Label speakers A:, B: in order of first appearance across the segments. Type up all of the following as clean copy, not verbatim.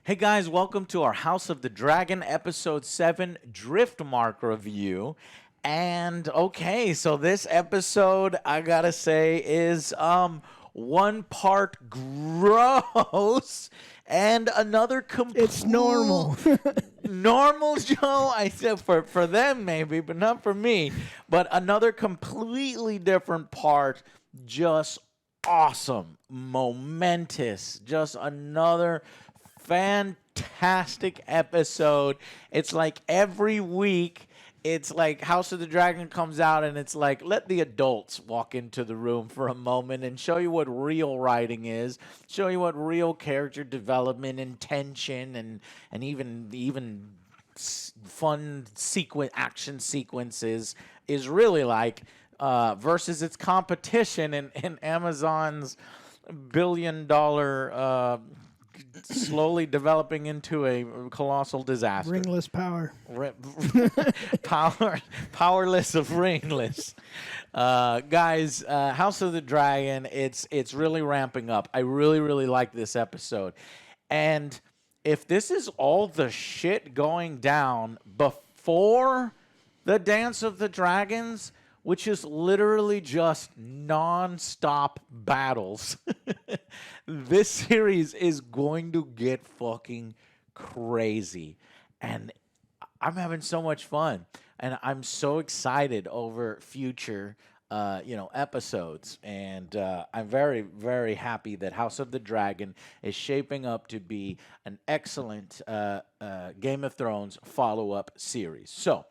A: Hey guys, welcome to our House of the Dragon episode 7 Drift Mark review. And okay, so this episode I got to say is one part gross and another complete
B: It's normal.
A: normal Joe. I said for them maybe, but not for me. But another completely different part, just awesome, momentous, just another fantastic episode. It's like every week, it's like House of the Dragon comes out and it's like, let the adults walk into the room for a moment and show you what real writing is, show you what real character development and tension and even fun action sequences is really like, versus its competition in Amazon's $1 billion slowly developing into a colossal disaster.
B: Ringless power.
A: Powerless of ringless. Guys, House of the Dragon, it's really ramping up. I really like this episode. And if this is all the shit going down before the Dance of the Dragons, which is literally just non-stop battles, this series is going to get fucking crazy. And I'm having so much fun. And I'm so excited over future episodes. And I'm very happy that House of the Dragon is shaping up to be an excellent Game of Thrones follow-up series. So,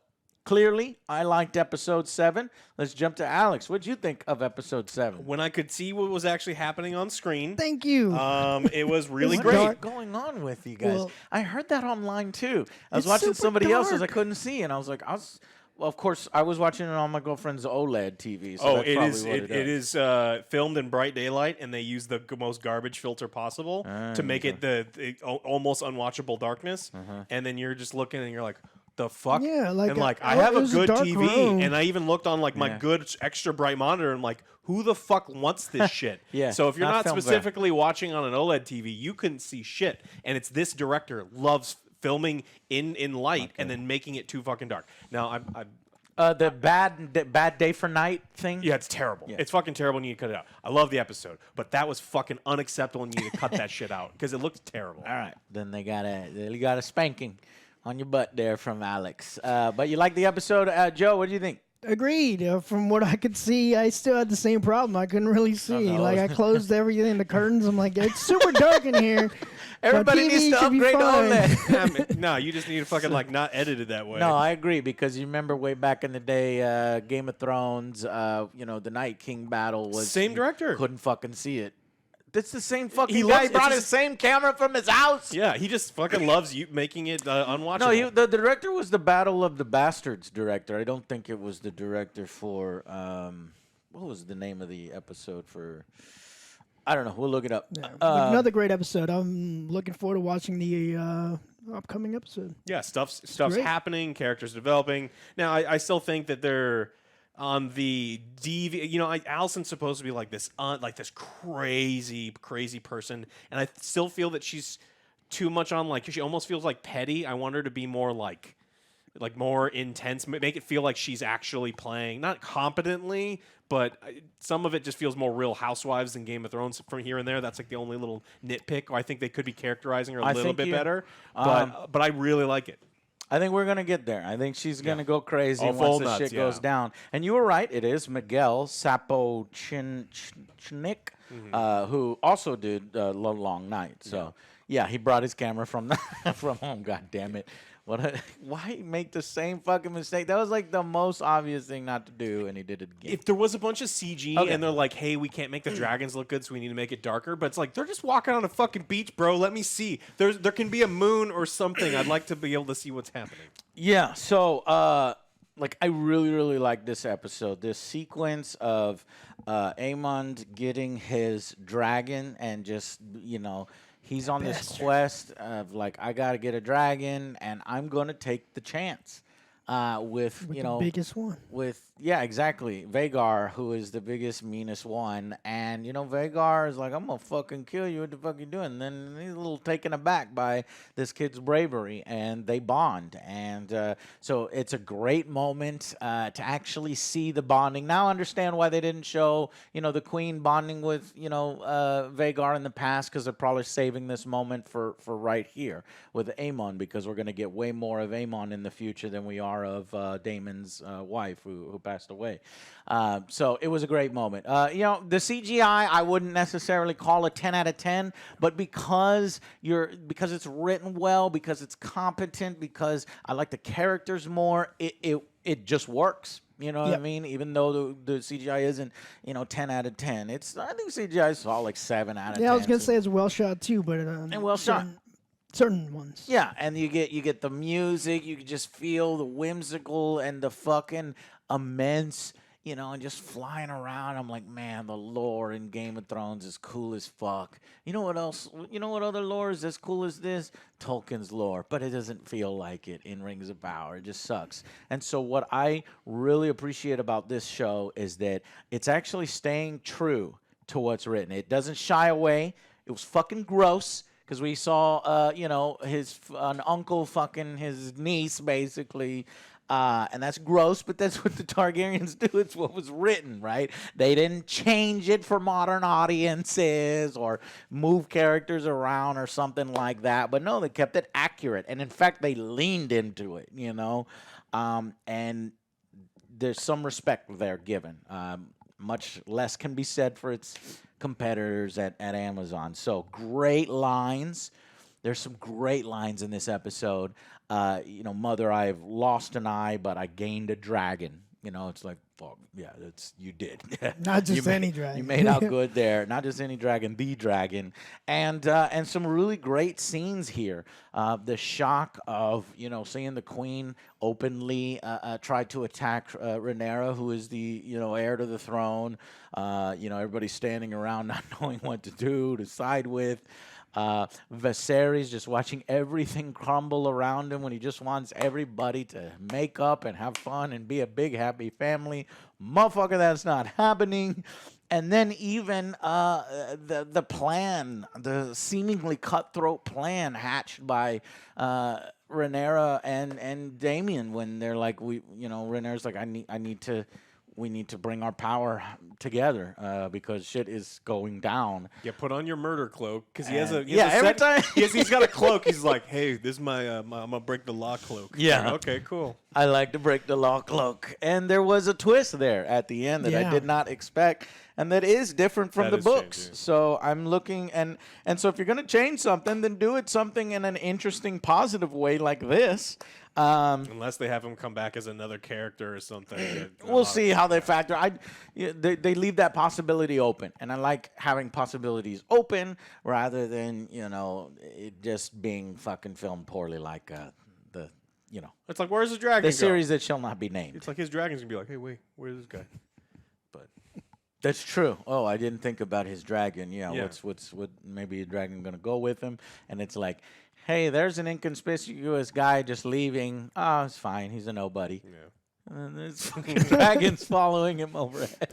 A: clearly, I liked episode 7. Let's jump to Alex. What'd you think of episode 7?
C: When I could see what was actually happening on screen,
B: Thank you.
C: it was really
A: What
C: great.
A: is going on with you guys?
B: Well,
A: I heard that online too. I was
B: it's
A: watching
B: super
A: somebody else's I
B: dark.
A: couldn't see, and I was like, well, of course, I was watching it on my girlfulfriend's OLED TV. So
C: Oh,
A: that's
C: it
A: probably
C: is
A: what
C: it is filmed in bright daylight, and they use the most garbage filter possible to make it the almost unwatchable darkness. And then you're just looking, and you're like, "The fuck?"
B: Yeah, like,
C: and like
B: I
C: I have
B: it
C: a
B: was a
C: good
B: dark
C: TV,
B: room.
C: and I even looked on like my
A: Yeah.
C: good extra bright monitor, and I'm like, who the fuck wants this shit?
A: Yeah,
C: So if you're
A: not
C: not
A: filmed
C: specifically watching on an OLED TV, you couldn't see shit. And it's this director loves filming in light and then making it too fucking dark. Now
A: the bad day for night thing.
C: yeah, it's terrible.
A: Yeah.
C: It's fucking terrible, and you need to cut it out. I love the episode, but that was fucking unacceptable, and you need to cut that shit out because it looked terrible.
A: All right, then they got a spanking on your butt there from Alex. But you like the episode, Joe? What do you think?
B: Agreed. From what I could see, I still had the same problem. I couldn't really see.
A: no.
B: Like, I closed everything, the curtains. I'm like, it's super dark in here.
A: Everybody
B: TV
A: needs to
B: should be
A: upgrade to
B: fine.
A: OLED.
C: No, you just need to fucking like not edit it that way.
A: No, I agree because you remember way back in the day, Game of Thrones, the Night King battle was
C: Same director.
A: Couldn't fucking see it. That's the same fucking
C: He
A: guy.
C: loves-
A: He brought
C: it's
A: his
C: just-
A: same camera from his house.
C: Yeah, he just fucking loves you making it unwatchable.
A: No, the director was the Battle of the Bastards director. I don't think it was the director for what was the name of the episode for? I don't know. We'll look it up.
B: Yeah, another great episode. I'm looking forward to watching the upcoming episode.
C: Yeah, stuff's
B: great.
C: happening, characters developing. Now, I still think that they're on the DV. Allison's supposed to be like this crazy person, and I still feel that she's too much on like she almost feels like petty. I want her to be more like more intense, make it feel like she's actually playing, not competently, but some of it just feels more Real Housewives than Game of Thrones from here and there. That's like the only little nitpick. I think they could be characterizing her a little bit better, but I really like it.
A: I think we're gonna get there. I think she's gonna go crazy
C: All
A: once
C: full
A: the
C: nuts,
A: shit
C: yeah.
A: goes down. And you were right. It is Miguel Sapochnik, who also did Long Night. So yeah, he brought his camera from from home. God damn it! Why make the same fucking mistake? That was like the most obvious thing not to do, and he did it again.
C: If there was a bunch of CG and they're like, hey, we can't make the dragons look good, so we need to make it darker. But it's like, they're just walking on a fucking beach, bro. Let me see. There can be a moon or something. I'd like to be able to see what's happening.
A: Yeah, so I really like this episode. This sequence of Aemond getting his dragon and just, he's on this quest of like, I got to get a dragon and I'm going to take the chance. with
B: With
A: you
B: the
A: know
B: biggest one.
A: exactly, Vhagar, who is the biggest, meanest one. And Vhagar is like, I'm gonna fucking kill you. What the fuck you doing? And then he's a little taken aback by this kid's bravery, and they bond. And so it's a great moment to actually see the bonding. Now I understand why they didn't show the queen bonding with Vhagar in the past, because they're probably saving this moment for right here with Aemon, because we're gonna get way more of Aemon in the future than we are of Daemon's wife who passed away. So it was a great moment. The CGI I wouldn't necessarily call a 10 out of 10, but because it's written well, because it's competent, because I like the characters more, it just works. You know what I mean? Even though the CGI isn't 10 out of 10, I think CGI is all like 7 out of 10.
B: Yeah, I was gonna say it's well shot too, but
A: and well shot.
B: Certain ones.
A: Yeah, and you get the music. You can just feel the whimsical and the fucking immense, and just flying around. I'm like, man, the lore in Game of Thrones is cool as fuck. You know what else? You know what other lore is as cool as this? Tolkien's lore, but it doesn't feel like it in Rings of Power. It just sucks. And so what I really appreciate about this show is that it's actually staying true to what's written. It doesn't shy away. It was fucking gross. Because we saw, an uncle fucking his niece, basically. And that's gross, but that's what the Targaryens do. It's what was written, right? They didn't change it for modern audiences or move characters around or something like that. But no, they kept it accurate. And in fact, they leaned into it, and there's some respect there given. Much less can be said for its competitors at Amazon. So great lines. There's some great lines in this episode. Mother, I've lost an eye, but I gained a dragon. It's like, fuck, yeah, you did.
B: Not just any dragon.
A: You made out good there. Not just any dragon, the dragon. And some really great scenes here. The shock of, seeing the queen openly try to attack Rhaenyra, who is the, heir to the throne. Everybody standing around not knowing what to do, to side with. Viserys just watching everything crumble around him when he just wants everybody to make up and have fun and be a big happy family. Motherfucker, that's not happening. And then even the plan, the seemingly cutthroat plan hatched by Rhaenyra and Damian, when they're like, Rhaenyra's like, we need to bring our power together because shit is going down.
C: Yeah, put on your murder cloak, because
A: every time
C: he's got a cloak. He's like, hey, this is my I'm gonna break the law cloak.
A: Yeah.
C: Like, okay, cool.
A: I like to break the law cloak. And there was a twist there at the end that I did not expect, and that is different from the books.
C: Changing.
A: So I'm looking, and so if you're going to change something, then do it something in an interesting, positive way like this.
C: Unless they have him come back as another character or something.
A: We'll see how they factor. They leave that possibility open, and I like having possibilities open rather than it just being fucking filmed poorly like
C: It's like, where's the dragon?
A: The series that shall not be named.
C: It's like his dragon's gonna be like, hey, wait, where's this guy? But
A: that's true. Oh, I didn't think about his dragon. Yeah. What maybe a dragon gonna go with him, and it's like, hey, there's an inconspicuous guy just leaving. Oh, it's fine. He's a nobody.
C: Yeah.
A: And there's fucking dragons following him overhead.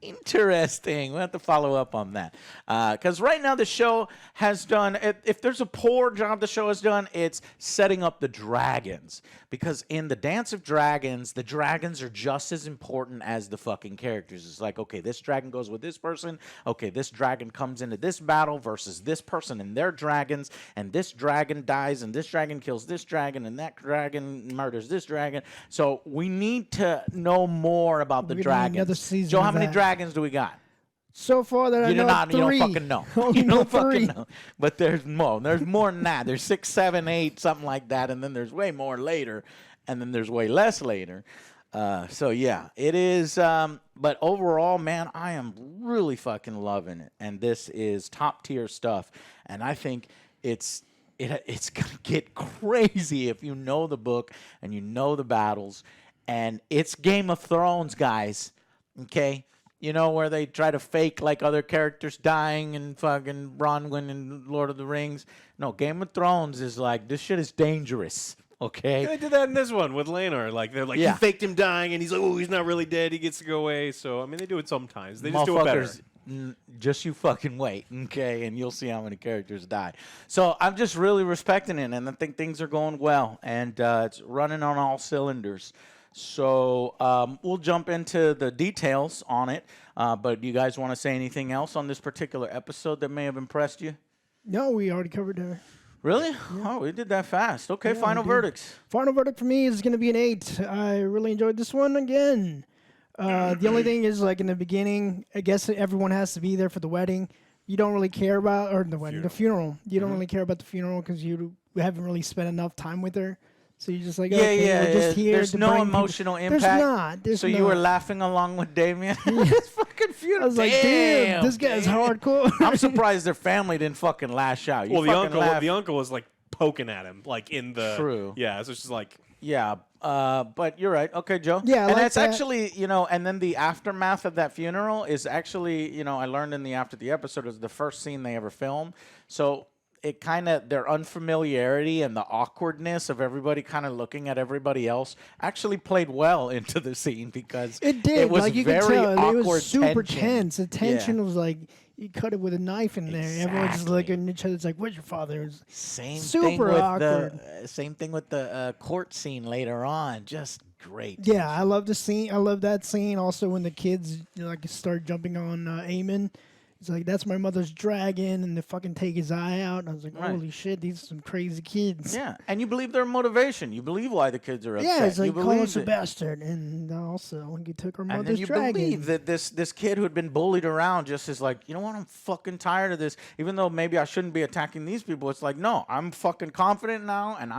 A: Interesting. We'll have to follow up on that. Because right now the show has done, if there's a poor job the show has done, it's setting up the dragons. Because in the Dance of Dragons, the dragons are just as important as the fucking characters. It's like, okay, this dragon goes with this person. Okay, this dragon comes into this battle versus this person and their dragons. And this dragon dies and this dragon kills this dragon and that dragon murders this dragon. So we need to know more about the dragons.
B: Another season
A: Joe, how
B: of
A: many
B: that.
A: dragons do we got?
B: So far that I know,
A: You don't
B: 3.
A: fucking know.
B: Only
A: You
B: know
A: don't fucking
B: 3.
A: know. But there's more. There's more than that. There's 6, 7, 8, something like that, and then there's way more later, and then there's way less later. So yeah, it is. But overall, man, I am really fucking loving it, and this is top tier stuff. And I think it's gonna get crazy if you know the book and you know the battles, and it's Game of Thrones, guys. Okay. Where they try to fake like other characters dying and fucking Bronwyn and Lord of the Rings. No, Game of Thrones is like, this shit is dangerous. Okay.
C: They did that in this one with Lanor. Like they're like,
A: Yeah.
C: you faked him dying, and he's like, oh, he's not really dead. He gets to go away. So I mean, they do it sometimes. They just do it better.
A: Motherfuckers, just you fucking wait, okay, and you'll see how many characters die. So I'm just really respecting it, and I think things are going well, and it's running on all cylinders. So we'll jump into the details on it, but do you guys want to say anything else on this particular episode that may have impressed you?
B: No, we already covered that.
A: Really? Oh, we did that fast. Okay,
B: Yeah,
A: final
B: we did.
A: verdicts.
B: Final verdict for me is going to be an 8. I really enjoyed this one again. The only thing is, like in the beginning, I guess everyone has to be there for the wedding. You don't really care about, or the wedding, the funeral. You don't really care about the funeral because you haven't really spent enough time with her. So you're just like, okay, we're just here
A: There's
B: to
A: no
B: bring
A: emotional
B: people.
A: impact.
B: There's not. There's
A: So
B: not.
A: you were laughing along with Damien. It's fucking funeral.
B: I was like, damn, this guy's hardcore.
A: I'm surprised their family didn't fucking lash out. You
C: Well,
A: fucking laughed.
C: the uncle was like poking at him, like in the
A: True.
C: Yeah, so it's just like
A: Yeah, but you're right. Okay, Joe.
B: Yeah, I
A: and
B: like
A: that's
B: that.
A: actually, and then the aftermath of that funeral is actually, I learned after the episode was the first scene they ever filmed. So it kind of, their unfamiliarity and the awkwardness of everybody kind of looking at everybody else actually played well into the scene because
B: It did.
A: It was
B: like you
A: very
B: could tell, it
A: awkward
B: was super
A: tension.
B: tense. The tension
A: Yeah.
B: was like you cut it with a knife in there. Everyone's just
A: Exactly.
B: looking at each other. It's like, "Where's your father?" It was
A: Same
B: super
A: thing with
B: awkward.
A: same thing with the court scene later on. Just great.
B: Yeah, I love the scene. I love that scene. Also, when the kids start jumping on Eamon, it's like that's my mother's dragon, and they fucking take his eye out. And I was like,
A: Right.
B: holy shit, these are some crazy kids.
A: Yeah, and you believe their motivation. You believe why the kids are upset.
B: Yeah, it's like
A: you
B: call us
A: believe
B: a
A: it.
B: bastard, and also you took our
A: And then
B: mother's
A: you
B: dragon.
A: believe that this kid who had been bullied around just is like, you know what, I'm fucking tired of this. Even though maybe I shouldn't be attacking these people, it's like, no, I'm fucking confident now, and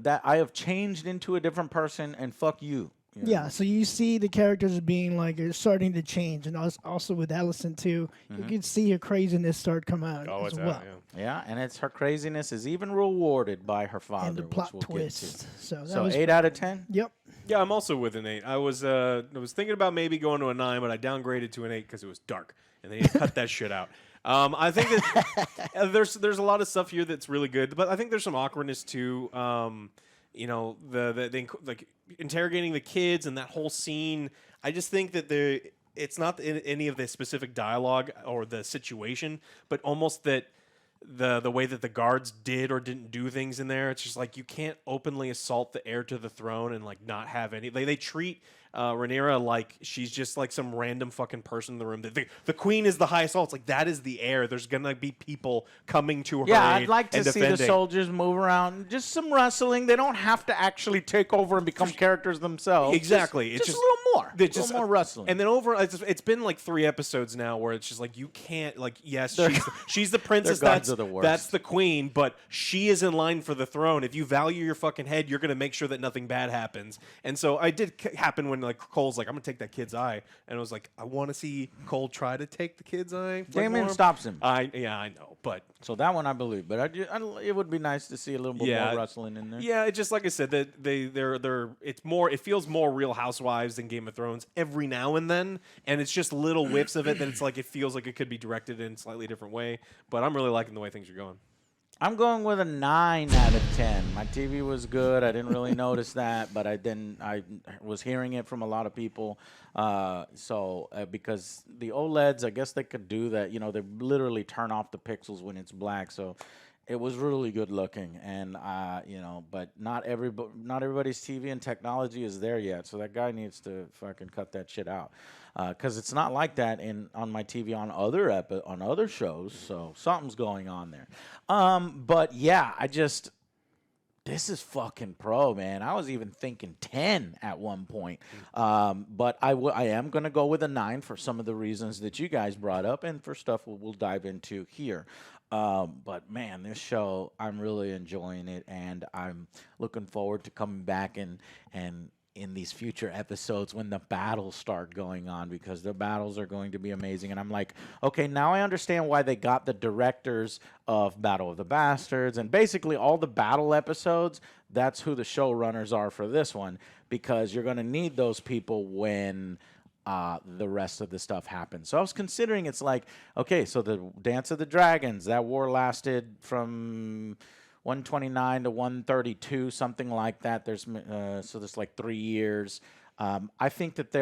A: I have changed into a different person, and fuck you. You know?
B: Yeah, so you see the characters being like starting to change, and also with Allison too, you can see her craziness start come out as well,
A: Yeah, and her craziness is even rewarded by her father,
B: and the plot
A: which we'll get
B: twist.
A: to.
B: So that
A: So
B: was
A: 8 out of 10.
B: Yep.
C: Yeah, I'm also with an 8. I was thinking about maybe going to a 9, but I downgraded to an 8 because it was dark, and they cut that shit out. I think that there's a lot of stuff here that's really good, but I think there's some awkwardness too. The like interrogating the kids and that whole scene. I just think that it's not in any of the specific dialogue or the situation, but almost that the way that the guards did or didn't do things in there. It's just like you can't openly assault the heir to the throne and like not have any. They treat Rhaenyra like she's just like some random fucking person in the room. The queen is the highest all. It's like that is the heir. There's gonna be people coming to her.
A: Yeah,
C: aid
A: I'd like to
C: and
A: see the
C: defending.
A: soldiers move around. Just some wrestling. They don't have to actually take over and become characters themselves.
C: Exactly.
A: Just,
C: It's
A: just
C: just-
A: a little more.
C: It's just
A: more wrestling.
C: And then it's been like 3 episodes now where it's just like you can't like yes she's the princess
A: Their guards
C: that's
A: are the worst.
C: that's the queen, but she is in line for the throne. If you value your fucking head, you're gonna make sure that nothing bad happens. And so I did happen when like Cole's like I'm gonna take that kid's eye, and I was like I want to see Cole try to take the kid's eye. like,
A: Damien
C: more.
A: stops him.
C: I know, but
A: So that one I believe, but it would be nice to see a little bit more wrestling in there.
C: yeah, it's just like I said that it feels more Real Housewives than Game of Thrones every now and then, and it's just little whiffs of it that it's like it feels like it could be directed in a slightly different way. But I'm really liking the way things are going.
A: I'm going with a 9 out of 10. My TV was good. I didn't really notice that, but I was hearing it from a lot of people. Because the OLEDs, I guess they could do that. They literally turn off the pixels when it's black. So it was really good looking, and but not everybody's TV and technology is there yet. So that guy needs to fucking cut that shit out, because it's not like that on my TV on other shows. So something's going on there. But yeah, this is fucking pro, man. I was even thinking 10 at one point. But I am going to go with a 9 for some of the reasons that you guys brought up and for stuff we'll dive into here. But, man, this show, I'm really enjoying it, and I'm looking forward to coming back and in these future episodes when the battles start going on, because the battles are going to be amazing. And I'm like, okay, now I understand why they got the directors of Battle of the Bastards and basically all the battle episodes. That's who the showrunners are for this one, because you're going to need those people when the rest of the stuff happens. So I was considering, it's like, okay, so the Dance of the Dragons, that war lasted from 129 to 132, something like that. There's so there's like 3 years. I think that they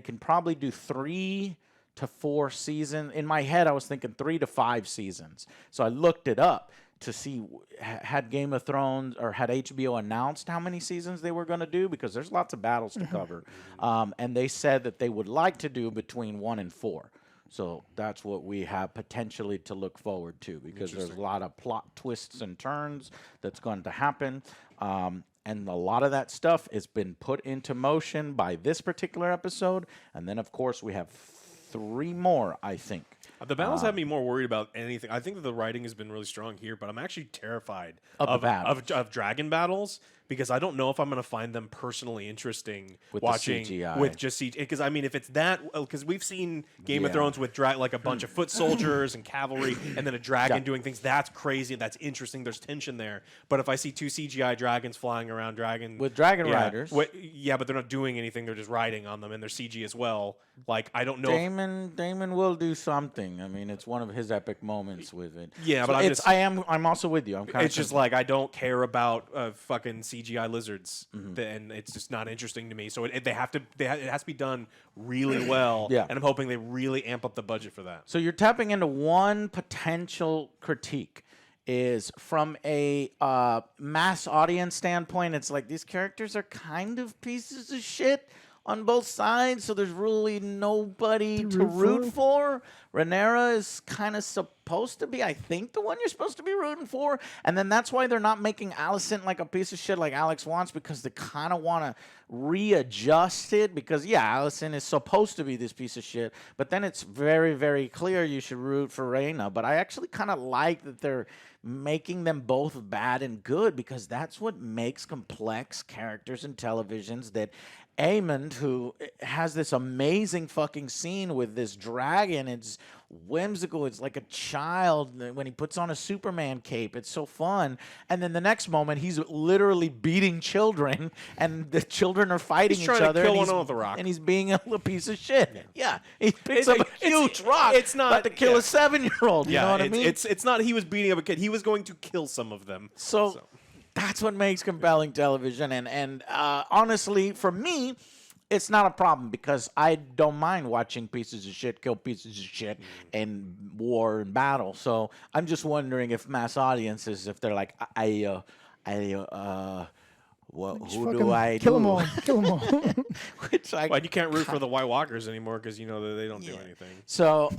A: can probably do 3 to 4 seasons. In my head, I was thinking 3 to 5 seasons. So I looked it up to see had Game of Thrones or had HBO announced how many seasons they were going to do, because there's lots of battles to cover. And they said that they would like to do between 1 and 4. So that's what we have potentially to look forward to, because there's a lot of plot twists and turns that's going to happen. And a lot of that stuff has been put into motion by this particular episode. And then, of course, we have 3 more, I think.
C: The battles have me more worried about anything. I think that the writing has been really strong here, but I'm actually terrified of dragon battles, because I don't know if I'm going to find them personally interesting
A: with
C: watching
A: the CGI.
C: with just CGI. Because I mean, if it's that, because we've seen Game of Thrones with like a bunch of foot soldiers and cavalry, and then a dragon doing things. That's crazy. That's interesting. There's tension there. But if I see 2 CGI dragons flying around,
A: with dragon riders,
C: but they're not doing anything. They're just riding on them, and they're CG as well. Like, I don't know.
A: Damon will do something. I mean, it's one of his epic moments with it.
C: Yeah,
A: so
C: but
A: I'm also with you.
C: It's just like, I don't care about fucking CGI lizards, and it's just not interesting to me. So it has to be done really well.
A: Yeah.
C: And I'm hoping they really amp up the budget for that.
A: So you're tapping into one potential critique. Is from a mass audience standpoint, it's like these characters are kind of pieces of shit on both sides, so there's really nobody to root for. Rhaenyra is kind of supposed to be, I think, the one you're supposed to be rooting for. And then that's why they're not making Alicent like a piece of shit like Alex wants, because they kind of want to readjust it. Because, yeah, Alicent is supposed to be this piece of shit, but then it's very, very clear you should root for Rhaena. But I actually kind of like that they're making them both bad and good, because that's what makes complex characters in televisions. That Aemond, who has this amazing fucking scene with this dragon, it's whimsical. It's like a child when he puts on a Superman cape. It's so fun. And then the next moment, he's literally beating children, and the children are fighting each other.
C: Kill one with a rock,
A: and he's being a piece of shit. Yeah, he picks up a huge rock. It's not to kill a 7-year-old. You know what I mean?
C: It's not. He was beating up a kid. He was going to kill some of them.
A: So. That's what makes compelling television, and honestly, for me, it's not a problem, because I don't mind watching pieces of shit kill pieces of shit in war and battle. So I'm just wondering if mass audiences, if they're like, who do I
B: kill
A: do?
B: them all? Kill them all.
A: Which I
C: you can't root for the White Walkers anymore, because you know that they don't do anything.
A: So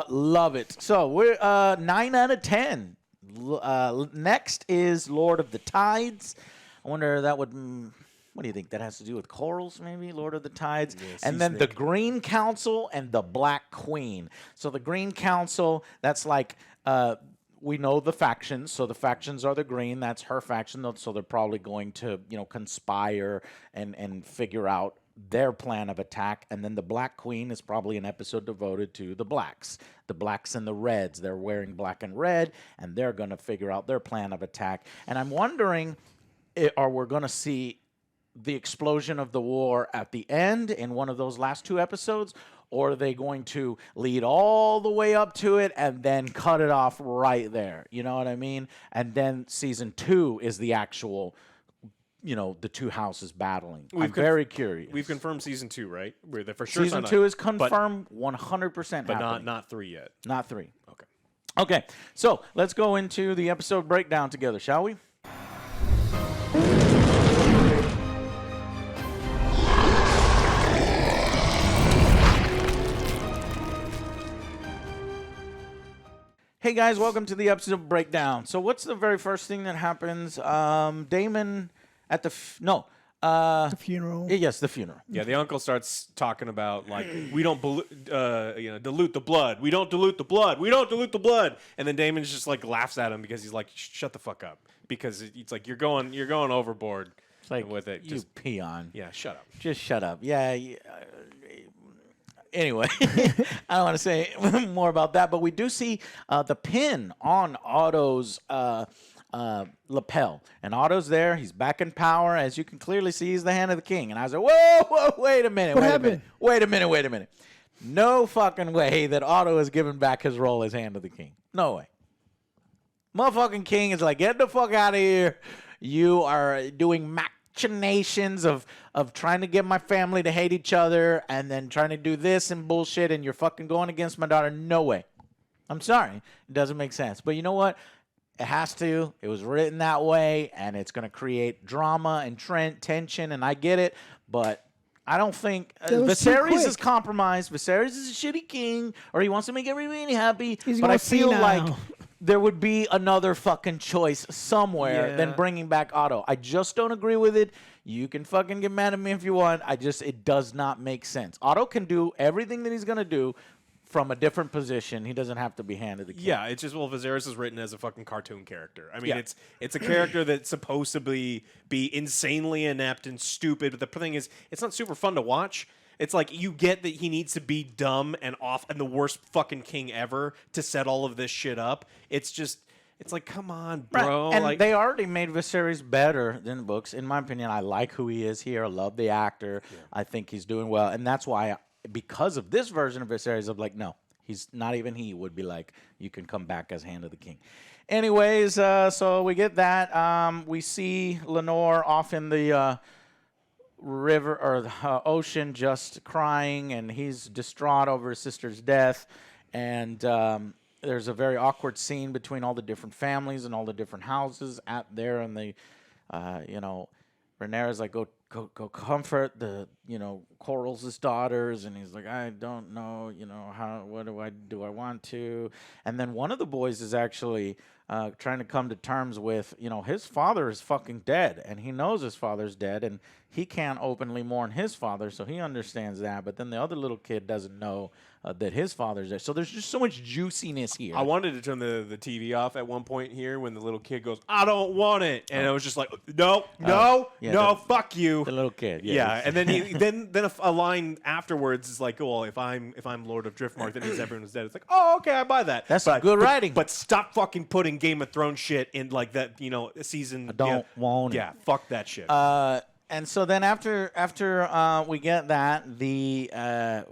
A: love it. So we're 9 out of 10. Next is Lord of the Tides. I wonder that would. What do you think? That has to do with corals, maybe? Lord of the Tides. And then the Green Council and the Black Queen. So the Green Council, that's like, we know the factions. So the factions are the Green. That's her faction. So they're probably going to, conspire and figure out their plan of attack. And then the Black Queen is probably an episode devoted to the blacks and the reds. They're wearing black and red, and they're going to figure out their plan of attack. And I'm wondering, are we going to see the explosion of the war at the end in one of those last 2 episodes, or are they going to lead all the way up to it and then cut it off right there? You know what I mean? And then season 2 is the actual, the 2 houses battling. I'm very curious.
C: We've confirmed season 2, right? We're for sure.
A: Season 2 is confirmed 100%.
C: But not 3 yet.
A: Not 3.
C: Okay.
A: Okay. So let's go into the episode breakdown together, shall we? Hey guys, welcome to the episode breakdown. So what's the very first thing that happens? Damon at the
B: the funeral.
A: Yes, the funeral.
C: Yeah, the uncle starts talking about, like, we don't dilute the blood. We don't dilute the blood. We don't dilute the blood. And then Damon's just like laughs at him, because he's like, shut the fuck up, because it's like you're going overboard.
A: It's like,
C: with it.
A: You peon.
C: Yeah, shut up.
A: Just shut up. Yeah. Anyway, I don't want to say more about that, but we do see the pin on Otto's lapel. And Otto's there. He's back in power. As you can clearly see, he's the hand of the king. And I was like, whoa, wait a minute.
B: What happened?
A: Wait a minute. No fucking way that Otto has given back his role as hand of the king. No way. Motherfucking king is like, get the fuck out of here. You are doing machinations of trying to get my family to hate each other and then trying to do this and bullshit, and you're fucking going against my daughter. No way. I'm sorry. It doesn't make sense. But you know what? It has to. It was written that way, and it's going to create drama and tension, and I get it, but I don't think Viserys is compromised. Viserys is a shitty king, or he wants to make everybody happy, but I feel like there would be another fucking choice somewhere than bringing back Otto. I just don't agree with it. You can fucking get mad at me if you want. It does not make sense. Otto can do everything that he's going to do from a different position. He doesn't have to be handed the king.
C: Yeah, it's just, Viserys is written as a fucking cartoon character. I mean, it's a character that's supposed to be insanely inept and stupid, but the thing is, it's not super fun to watch. It's like, you get that he needs to be dumb and off and the worst fucking king ever to set all of this shit up. It's just, it's like, come on, bro.
A: Right. And
C: like,
A: they already made Viserys better than the books. In my opinion, I like who he is here. I love the actor. Yeah. I think he's doing well. And that's why, because of this version of Viserys, I'm like, no, he's not even he would be like, you can come back as Hand of the King. Anyways, so we get that. We see Lenore off in the river or the ocean just crying, and he's distraught over his sister's death. And there's a very awkward scene between all the different families and all the different houses out there. And the, Rhaenyra's like, go comfort the, Corlys' daughters. And he's like, I don't know, what do I want to? And then one of the boys is actually trying to come to terms with, his father is fucking dead. And he knows his father's dead. And he can't openly mourn his father, so he understands that. But then the other little kid doesn't know that his father's there. So there's just so much juiciness here.
C: I wanted to turn the TV off at one point here when the little kid goes, I don't want it. And I was just like, no, fuck you.
A: The little kid.
C: Yeah. And then then a line afterwards is like, well, if I'm Lord of Driftmark, that means everyone's dead. It's like, oh, okay, I buy that.
A: That's good writing.
C: But stop fucking putting Game of Thrones shit in like that, season.
A: I don't want it.
C: Yeah, fuck that shit.
A: And so then after we get that, the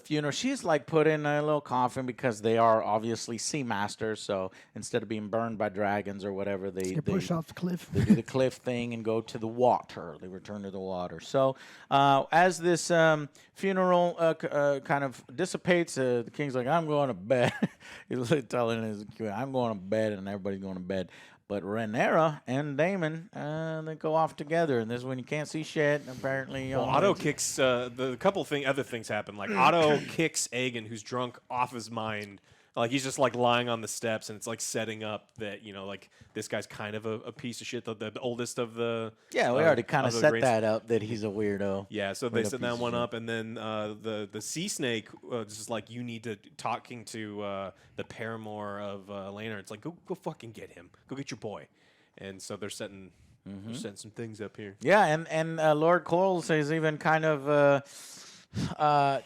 A: funeral, she's like put in a little coffin because they are obviously sea masters. So instead of being burned by dragons or whatever, they
B: push off the cliff.
A: They do the cliff thing and go to the water. They return to the water. So as this funeral kind of dissipates, the king's like, I'm going to bed. He's like telling his I'm going to bed, and everybody's going to bed. But Rhaenyra and Daemon, they go off together, and this is when you can't see shit. Apparently,
C: Otto kicks the couple other things happen. Like Otto kicks Aegon, who's drunk off his mind. Like he's just like lying on the steps, and it's like setting up that like this guy's kind of a piece of shit. The oldest of the
A: we already kind of set that up that he's a weirdo.
C: Yeah, so they set that one up, and then the sea snake just like, you need to talking to the paramour of Laenor. It's like, go fucking get him. Go get your boy. And so they're setting some things up here.
A: Yeah, and Lord Corlys is even kind of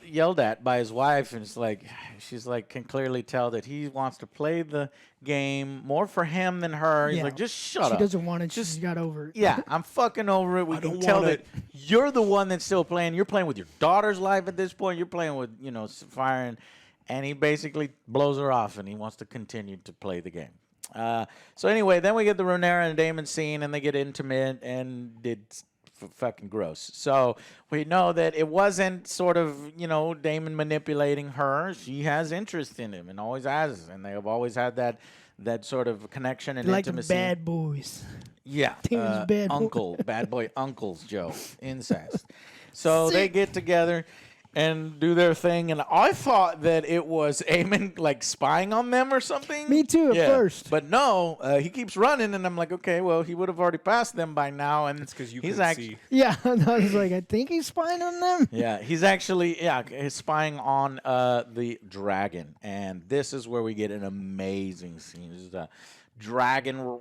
A: yelled at by his wife, and it's like she's like can clearly tell that he wants to play the game more for him than her. He's like, just shut up.
B: She doesn't want it. She's got over it.
A: Yeah, I'm fucking over it. We can tell that you're the one that's still playing. You're playing with your daughter's life at this point. You're playing with fire, and he basically blows her off, and he wants to continue to play the game. So anyway, then we get the Rhaenyra and Daemon scene, and they get intimate, and it's fucking gross. So we know that it wasn't sort of, Daemon manipulating her. She has interest in him and always has, and they have always had that sort of connection and intimacy.
B: Like bad boys.
A: Yeah. Bad boy uncles, Joe. Incest. So they get together and do their thing, and I thought that it was Aemon like spying on them or something.
B: Me too, at first.
A: But no, he keeps running, and I'm like, okay, well, he would have already passed them by now, and
C: it's because
A: he's actually
C: see.
B: Yeah, I was like, I think he's spying on them.
A: Yeah, he's actually he's spying on the dragon, and this is where we get an amazing scene. This is a dragon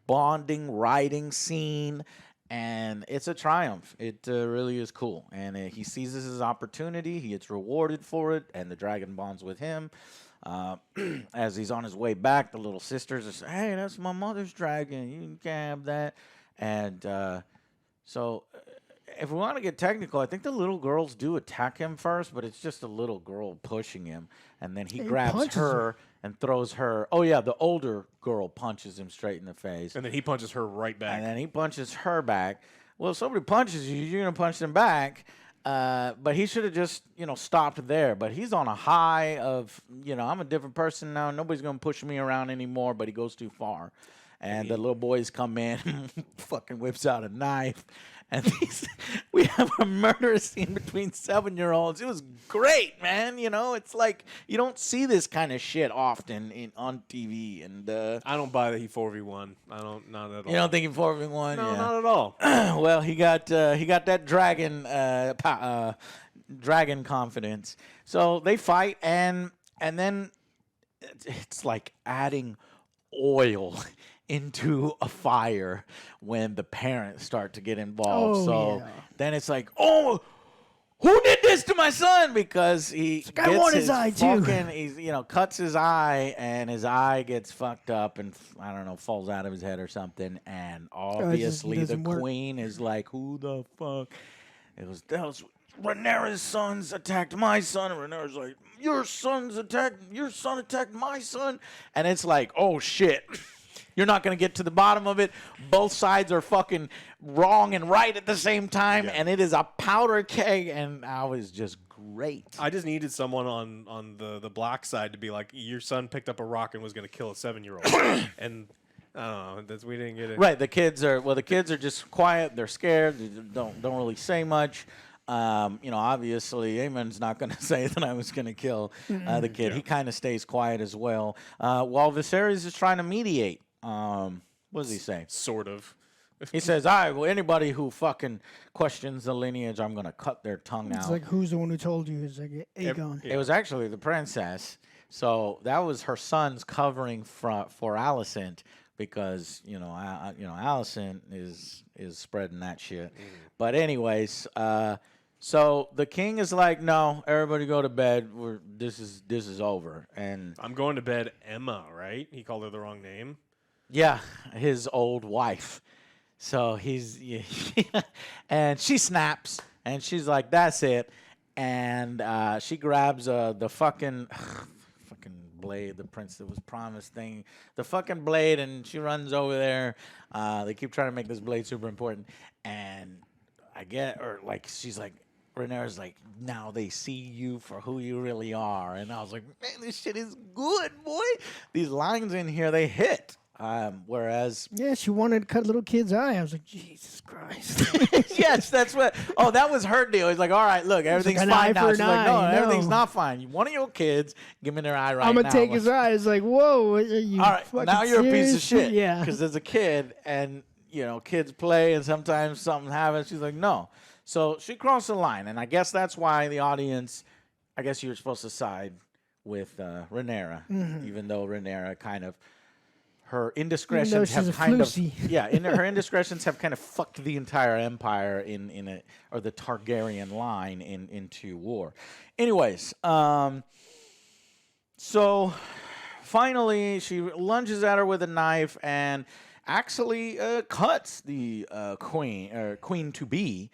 A: bonding riding scene. And it's a triumph. It really is cool. And he seizes his opportunity. He gets rewarded for it. And the dragon bonds with him. As he's on his way back, the little sisters are saying, hey, that's my mother's dragon. You can have that. And so if we want to get technical, I think the little girls do attack him first, but it's just a little girl pushing him, and then he grabs
B: punches
A: her and throws her. Oh yeah, the older girl punches him straight in the face,
C: And then he punches her right back.
A: and then he punches her back. Well, if somebody punches you, you're gonna punch them back. But he should have just, stopped there. But he's on a high of, I'm a different person now. Nobody's gonna push me around anymore. But he goes too far, and the little boys come in, fucking whips out a knife, and we have a murder scene between 7-year-olds. It was great, man. It's like you don't see this kind of shit often on TV. And
C: I don't buy that he 4v1. Not at all.
A: you don't think he 4v1?
C: No,
A: Yeah.
C: not at all.
A: Well, he got that dragon confidence. So they fight, and then it's like adding oil into a fire when the parents start to get involved.
B: Oh,
A: So
B: yeah.
A: then it's like, oh, who did this to my son? Because he
B: I
A: gets
B: want his eye, too.
A: He's cuts his eye, and his eye gets fucked up, and I don't know, falls out of his head or something. And obviously the
B: doesn't work.
A: queen is like, who the fuck? That was Rhaenyra's sons attacked my son, and Rhaenyra's like, your son attacked my son, and it's like, oh shit. You're not going to get to the bottom of it. Both sides are fucking wrong and right at the same time, and it is a powder keg, and I was just great.
C: I just needed someone on the black side to be like, your son picked up a rock and was going to kill a 7-year-old. And I don't know, we didn't get it.
A: Right, the kids are just quiet. They're scared. They don't really say much. Obviously, Aemon's not going to say that I was going to kill the kid.
C: Yeah.
A: He kind of stays quiet as well. While Viserys is trying to mediate. What does he say?
C: Sort of.
A: He says, all right, well, anybody who fucking questions the lineage, I'm going to cut their tongue
B: It's
A: out.
B: like, who's the one who told you? It's like Aegon.
A: It was actually the princess. So that was her son's covering for Alicent because, Alicent is spreading that shit. But anyways, so the king is like, no, everybody go to bed. This is over. And
C: I'm going to bed, Emma, right? He called her the wrong name.
A: yeah, his old wife. So and she snaps, and she's like, that's it. And she grabs the fucking blade, the prince that was promised thing, the fucking blade, and she runs over there. They keep trying to make this blade super important. And she's like, Rhaenyra's like, now they see you for who you really are. And I was like, man, this shit is good, boy. These lines in here, they hit. Whereas,
B: Yeah, she wanted to cut a little kid's eye. I was like, Jesus Christ.
A: yes, that's what. Oh, that was her deal. He's like, all right, look, everything's
B: an
A: fine
B: eye
A: now.
B: for
A: She's
B: an
A: like, no,
B: eye,
A: everything's
B: no.
A: not fine. One of your kids, give me their eye right now.
B: I'm going to take his eye. It's like, whoa. Are you
A: All right,
B: fucking
A: now you're a piece of
B: serious?
A: shit.
B: Yeah.
A: Because as a kid, and kids play, and sometimes something happens. She's like, no. So she crossed the line, and I guess that's why the audience. I guess you're supposed to side with Rhaenyra, even though Rhaenyra kind of. Her indiscretions
B: she's
A: have
B: a
A: kind of
B: floozy.
A: her indiscretions have kind of fucked the entire empire or the Targaryen line into war. Anyways, so finally she lunges at her with a knife and actually cuts the queen to be.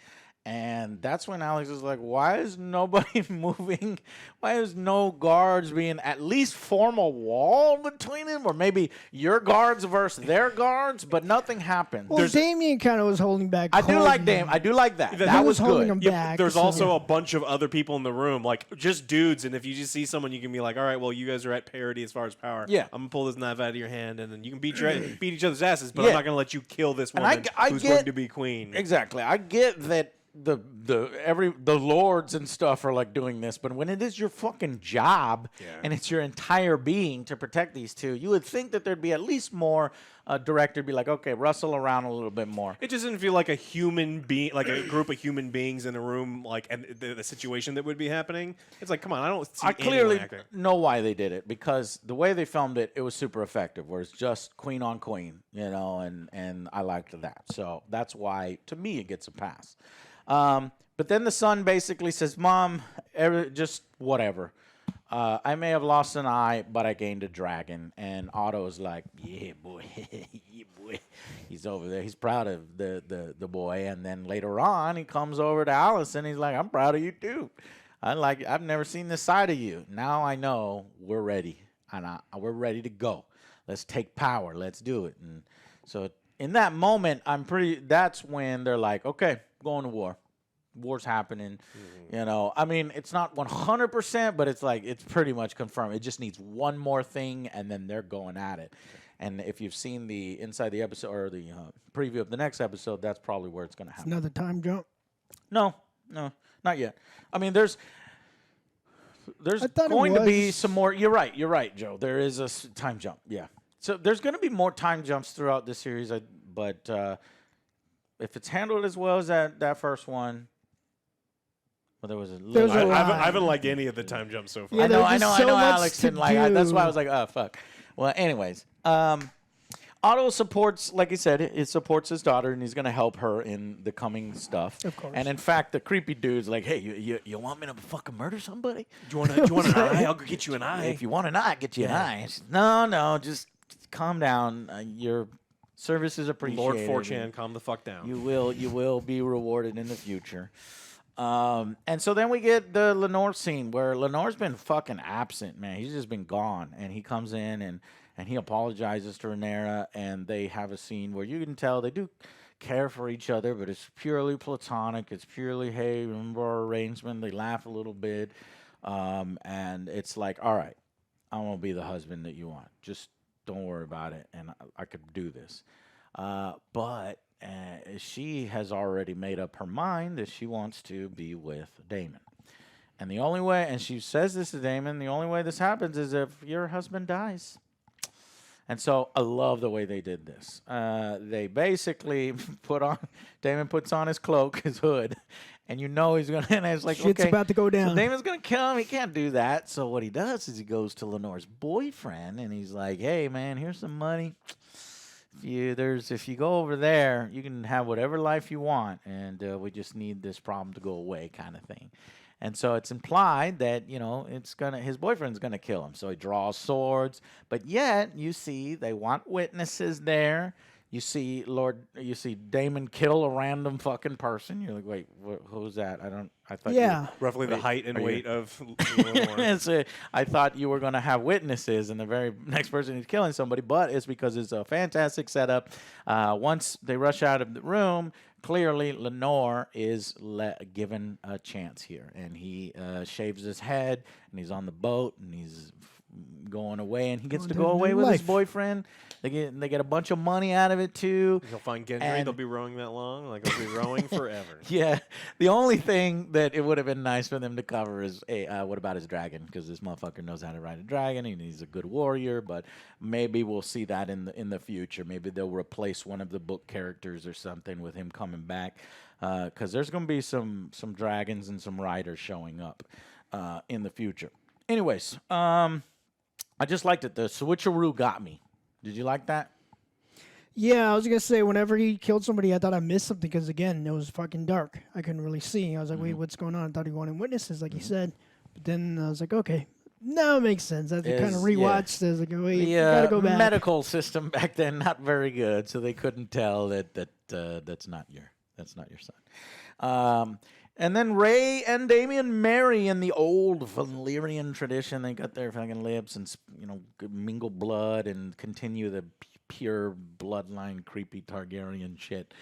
A: And that's when Alex is like, why is nobody moving? Why is no guards being at least form a wall between them? Or maybe your guards versus their guards, but nothing happened.
B: Well, Damien kind of was holding back.
A: I do like
B: Damien.
A: Dame. I do like that. That
B: He
A: was
B: holding
A: good.
B: him
C: Yeah,
B: back.
C: there's
B: so-
C: also a bunch of other people in the room, like just dudes. And if you just see someone, you can be like, all right, well, you guys are at parity as far as power.
A: Yeah.
C: I'm going to pull this knife out of your hand, and then you can beat each other's asses, but
A: Yeah.
C: I'm not going to let you kill this
A: And
C: woman
A: I
C: who's
A: get-
C: going to be queen.
A: Exactly. I get that the lords and stuff are like doing this, but when it is your fucking job and it's your entire being to protect these two, you would think that there'd be at least more director be like, okay, rustle around a little bit more.
C: It just didn't feel like a human being, like a group of human beings in a room, like and the situation that would be happening. It's like, come on, I don't see
A: I clearly
C: anyone acting.
A: know why they did it, because the way they filmed it, it was super effective, where it's just queen on queen, and I liked that. So that's why, to me, it gets a pass. But then the son basically says, Mom, just whatever. I may have lost an eye, but I gained a dragon. And Otto's like, yeah, boy. Yeah, boy. He's over there. He's proud of the boy. And then later on, he comes over to Allison. He's like, I'm proud of you too. I've never seen this side of you. Now I know we're ready. And we're ready to go. Let's take power. Let's do it. And so in that moment, that's when they're like, okay, going to war. War's happening. You know, I mean, it's not 100%, but it's like, it's pretty much confirmed. It just needs one more thing, and then they're going at it. And if you've seen the inside the episode or the preview of the next episode, that's probably where it's going to happen.
B: Another time jump?
A: No, not yet. I mean, there's going to be some more. You're right, Joe. There is a time jump. Yeah. So there's going to be more time jumps throughout the series, but if it's handled as well as that first one, well, there was a little.
C: I haven't liked any of the time jumps so far.
B: Yeah,
A: I know. Alex didn't like it. That's why I was like, oh fuck. Well, anyways, Otto supports, like he said, it supports his daughter, and he's going to help her in the coming stuff.
B: Of course.
A: And in fact, the creepy dude's like, hey, you want me to fucking murder somebody?
C: Do you want an eye? I'll go get you an eye.
A: If you want an eye, I'll get you an eye. Says, no, just calm down. Your service is appreciated.
C: Lord 4chan, calm the fuck down.
A: You will be rewarded in the future. And so then we get the Lenore scene where Lenore's been fucking absent, man. He's just been gone. And he comes in and he apologizes to Rhaenyra, and they have a scene where you can tell they do care for each other, but it's purely platonic. It's purely, hey, remember our arrangement? They laugh a little bit. And it's like, all right, I'm going to be the husband that you want. Just don't worry about it, and I could do this. But she has already made up her mind that she wants to be with Daemon. And the only way, and she says this to Daemon, the only way this happens is if your husband dies. And so I love the way they did this. They basically Daemon puts on his cloak, his hood, and you know he's going to, and it's like,
B: Shit's
A: okay,
B: about to go down.
A: So Daemon's going to kill him. He can't do that. So what he does is he goes to Lenore's boyfriend, and he's like, hey, man, here's some money. If you go over there, you can have whatever life you want, and we just need this problem to go away, kind of thing. And so it's implied that, you know, his boyfriend's gonna kill him. So he draws swords, but yet you see they want witnesses there. You see Daemon kill a random fucking person. You're like, wait, who's that? I thought
B: Yeah.
C: Roughly the height and weight of
A: Lenore. So I thought you were going to have witnesses, and the very next person is killing somebody, but it's because it's a fantastic setup. Once they rush out of the room, clearly Lenore is given a chance here, and he shaves his head, and he's on the boat, and he's going away, and he gets to go away with his boyfriend. They get a bunch of money out of it too.
C: He'll find Gendry. They'll be rowing that long. Like they'll be rowing forever.
A: Yeah. The only thing that it would have been nice for them to cover is, what about his dragon? Because this motherfucker knows how to ride a dragon, and he's a good warrior. But maybe we'll see that in the future. Maybe they'll replace one of the book characters or something with him coming back. Because there's going to be some dragons and some riders showing up in the future. Anyways, I just liked it. The switcheroo got me. Did you like that?
B: Yeah, I was going to say, whenever he killed somebody, I thought I missed something because, again, it was fucking dark. I couldn't really see. I was like, wait, what's going on? I thought he wanted witnesses, like he said. But then I was like, okay, now it makes sense. I kind of rewatched. I was like, wait, you got to go back.
A: The medical system back then, not very good, so they couldn't tell that's not your son. And then Ray and Damien marry in the old Valyrian tradition. They got their fucking lips and, mingle blood and continue the pure bloodline, creepy Targaryen shit.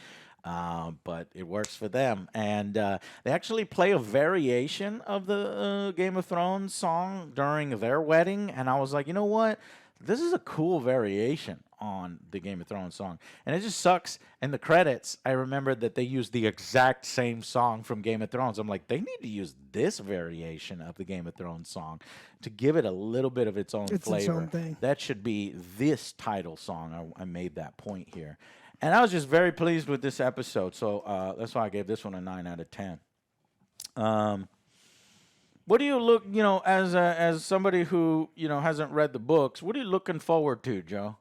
A: But it works for them. And they actually play a variation of the Game of Thrones song during their wedding. And I was like, you know what? This is a cool variation on the Game of Thrones song. And it just sucks. In the credits, I remembered that they used the exact same song from Game of Thrones. I'm like, they need to use this variation of the Game of Thrones song to give it a little bit of its own flavor.
B: Its own thing.
A: That should be this title song. I made that point here. And I was just very pleased with this episode. So that's why I gave this one a 9 out of 10. What do you look, as somebody who, hasn't read the books, what are you looking forward to, Joe?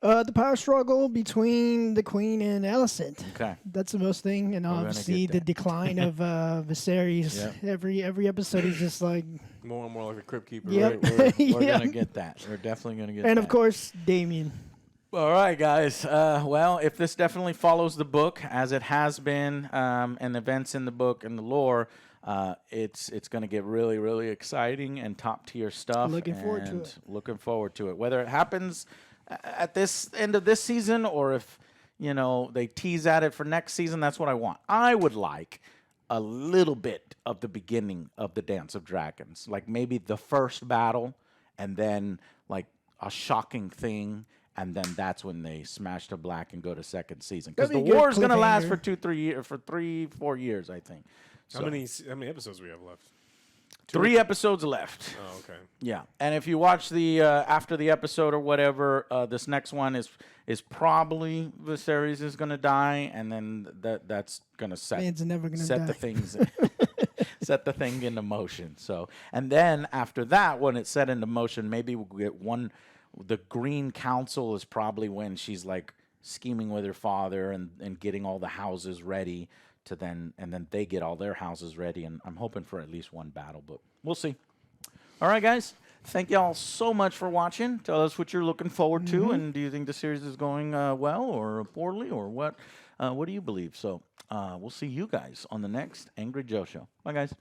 B: The power struggle between the Queen and Alicent.
A: Okay.
B: That's the most thing. And obviously the decline of Viserys. Yep. Every episode is just like...
C: More and more like a crypt keeper.
B: Yep.
A: We're going to get that. We're definitely going to get that.
B: And, of course, Damien.
A: All right, guys. Well, if this definitely follows the book as it has been, and events in the book and the lore, it's going to get really, really exciting and top tier stuff.
B: Looking forward to
A: and
B: it.
A: Looking forward to it. Whether it happens at this end of this season or if they tease at it for next season, that's what I want. I would like a little bit of the beginning of the Dance of Dragons, like maybe the first battle, and then like a shocking thing. And then that's when they smash to black and go to second season. Because the
B: That'd be a good
A: war is going to last for
B: cliffhanger.
A: 2-3 years, for 3-4 years, I think.
C: How many episodes we have left?
A: 3 episodes left.
C: Oh, okay.
A: Yeah, and if you watch the after the episode or whatever, this next one is probably Viserys is going to die, and then that's going to
B: Man's never gonna
A: set
B: die.
A: the things set the thing into motion. So, and then after that, when it's set into motion, maybe we'll get one. The Green Council is probably when she's like scheming with her father and getting all the houses ready to then they get all their houses ready, and I'm hoping for at least one battle, but we'll see. All right, guys. Thank y'all so much for watching. Tell us what you're looking forward to, and do you think the series is going well or poorly, or what? What do you believe? So we'll see you guys on the next Angry Joe show. Bye, guys.